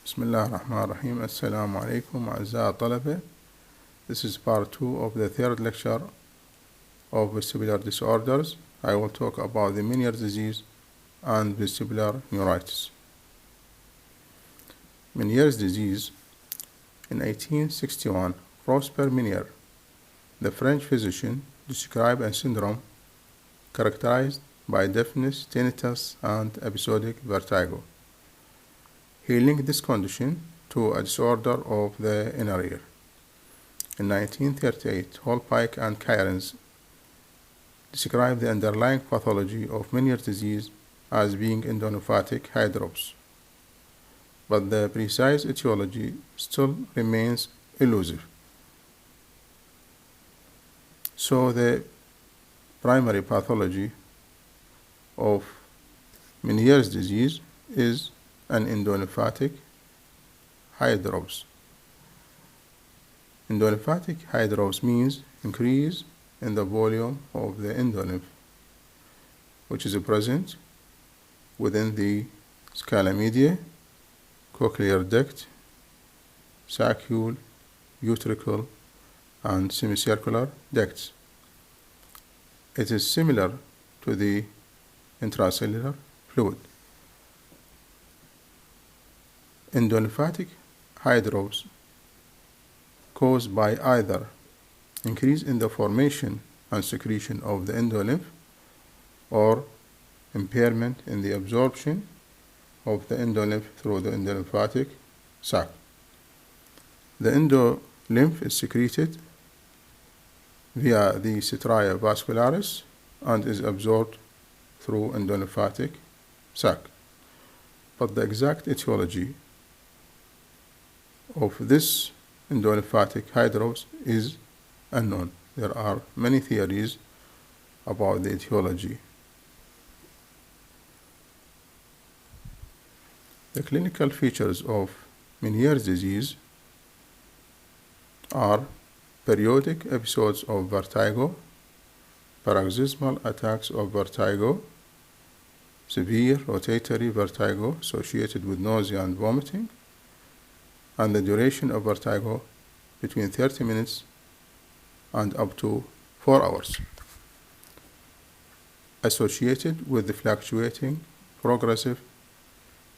بسم الله الرحمن الرحيم. السلام عليكم أعزائي الطلبة. This is part 2 of the third lecture of vestibular disorders. I will talk about the Meniere disease and vestibular neuritis. Meniere's disease. In 1861, Prosper Meniere, the French physician, described a syndrome characterized by deafness, tinnitus, and episodic vertigo. He linked this condition to a disorder of the inner ear. In 1938, Holpike and Cairns described the underlying pathology of Meniere's disease as being endoneuropathic hydrops, but the precise etiology still remains elusive. So the primary pathology of Meniere's disease is an endoneuropathic hydrops. Endoneuropathic hydrops means increase in the volume of the endolymph, which is present within the scala media, cochlear duct, saccule, utricle, and semicircular ducts. It is similar to the intracellular fluid. Endoneuropathic hydrops caused by either increase in the formation and secretion of the endolymph or impairment in the absorption of the endolymph through the endolymphatic sac. The endolymph is secreted via the stria vascularis and is absorbed through endolymphatic sac. But the exact etiology of this endoneuropathic hydrops is unknown. There are many theories about the etiology. The clinical features of Meniere's disease are periodic episodes of vertigo, paroxysmal attacks of vertigo, severe rotatory vertigo associated with nausea and vomiting, and the duration of vertigo between 30 minutes and up to 4 hours, associated with the fluctuating, progressive,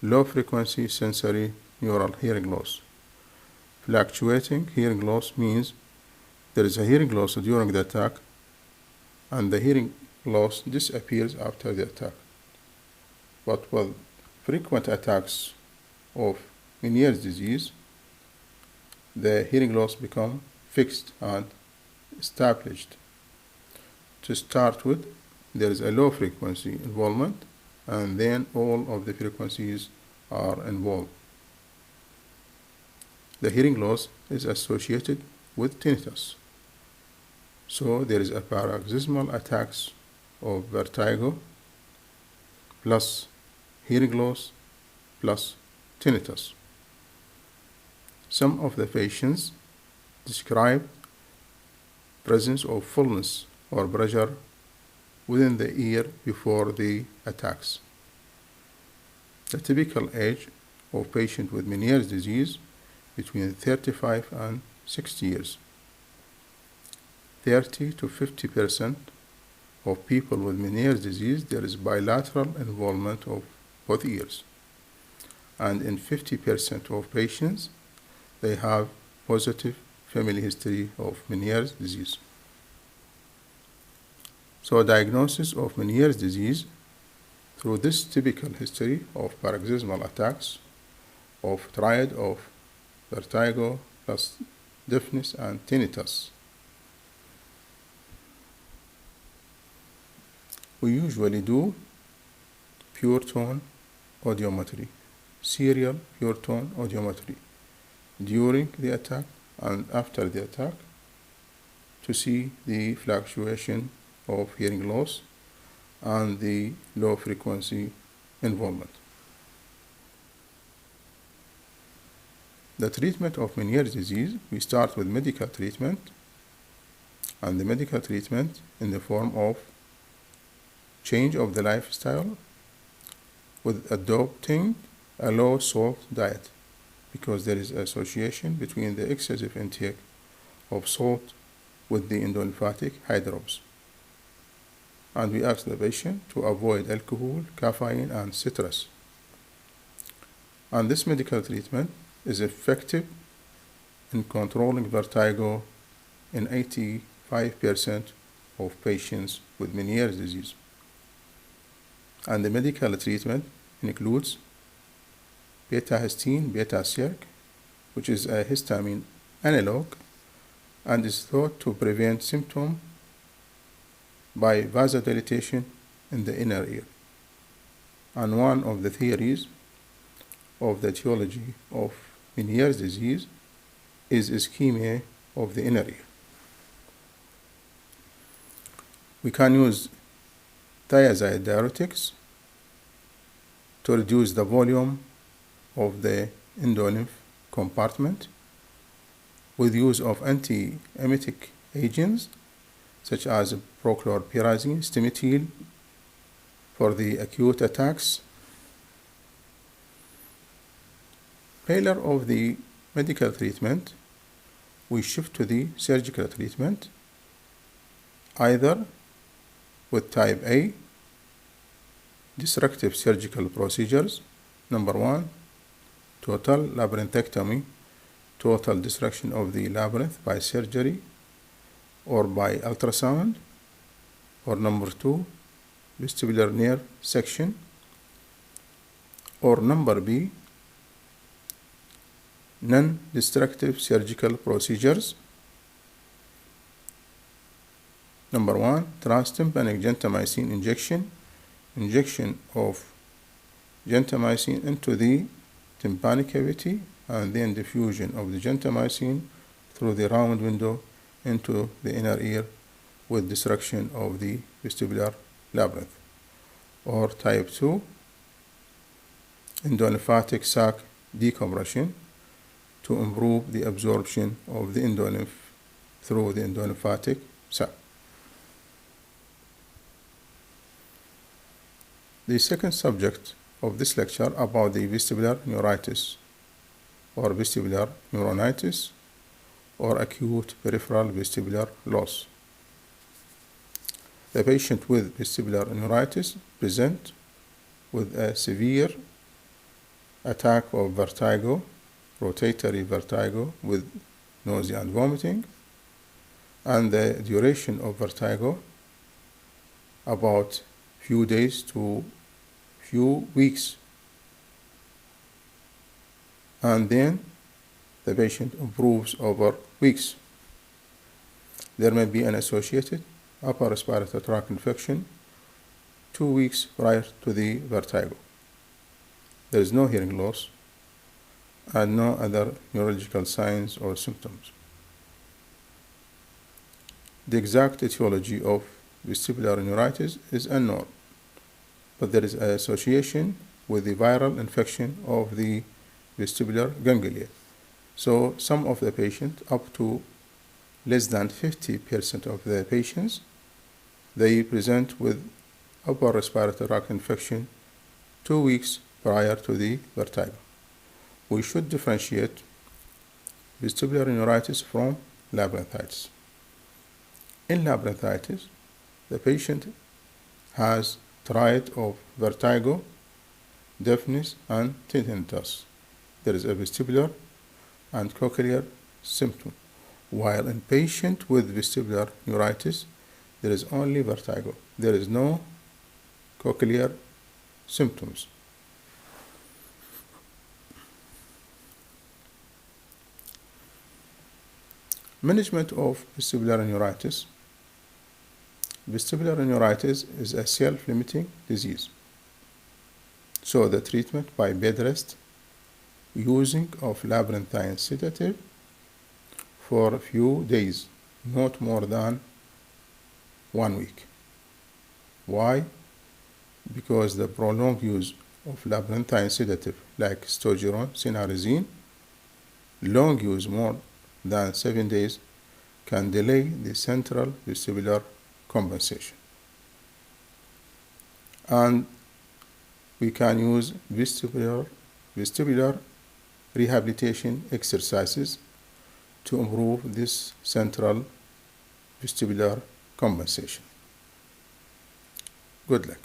low-frequency sensory neural hearing loss. Fluctuating hearing loss means there is a hearing loss during the attack and the hearing loss disappears after the attack. But with frequent attacks of Meniere's disease, the hearing loss becomes fixed and established. To start with, there is a low frequency involvement, and then all of the frequencies are involved. The hearing loss is associated with tinnitus. So there is a paroxysmal attacks of vertigo plus hearing loss plus tinnitus. Some of the patients describe presence of fullness or pressure within the ear before the attacks. The typical age of patient with Meniere's disease between 35 and 60 years. 30 to 50% of people with Meniere's disease, there is bilateral involvement of both ears. And in 50% of patients, they have positive family history of Meniere's disease. So diagnosis of Meniere's disease through this typical history of paroxysmal attacks, of triad of vertigo plus deafness and tinnitus. We usually do pure tone audiometry, serial pure tone audiometry during the attack and after the attack to see the fluctuation of hearing loss and the low frequency involvement. The treatment of Meniere's disease, we start with medical treatment, and the medical treatment in the form of change of the lifestyle with adopting a low salt diet. because there is association between the excessive intake of salt with the endolymphatic hydrops. And we ask the patient to avoid alcohol, caffeine, and citrus. And this medical treatment is effective in controlling vertigo in 85% of patients with Meniere's disease. And the medical treatment includes beta-histine, beta-circ, which is a histamine analog, and is thought to prevent symptoms by vasodilatation in the inner ear. And one of the theories of the etiology of Meniere's disease is ischemia of the inner ear. We can use thiazide diuretics to reduce the volume of the endolymph compartment with use of anti-emetic agents such as prochlorperazine, stimetil for the acute attacks. Failure of the medical treatment, we shift to the surgical treatment, either with type A, disruptive surgical procedures. Number 1, total labyrinthectomy, total destruction of the labyrinth by surgery or by ultrasound. Or number 2, vestibular nerve section. Or number B, non-destructive surgical procedures. Number 1, transtympanic gentamicin injection of gentamicin into the tympanic cavity, and then diffusion of the gentamicin through the round window into the inner ear with destruction of the vestibular labyrinth. Or type 2, endolymphatic sac decompression to improve the absorption of the endolymph through the endolymphatic sac. The second subject of this lecture about the vestibular neuritis or vestibular neuronitis or acute peripheral vestibular loss. The patient with vestibular neuritis present with a severe attack of vertigo, rotatory vertigo with nausea and vomiting, and the duration of vertigo about few days to few weeks, and then the patient improves over weeks. There may be an associated upper respiratory tract infection 2 weeks prior to the vertigo. There is no hearing loss and no other neurological signs or symptoms. The exact etiology of vestibular neuritis is unknown, but there is an association with the viral infection of the vestibular ganglia. So some of the patients, up to less than 50% of the patients, they present with upper respiratory tract infection 2 weeks prior to the vertigo. We should differentiate vestibular neuritis from labyrinthitis. In labyrinthitis, the patient has triad of vertigo, deafness, and tinnitus. There is a vestibular and cochlear symptom, while in patient with vestibular neuritis, there is only vertigo. There is no cochlear symptoms. Management of vestibular neuritis. Vestibular neuritis is a self-limiting disease. So the treatment by bed rest, using of labyrinthine sedative for a few days, not more than 1 week. Why? Because the prolonged use of labyrinthine sedative like stogeron, cinarizine, long use more than 7 days can delay the central vestibular compensation. And we can use vestibular rehabilitation exercises to improve this central vestibular compensation. Good luck.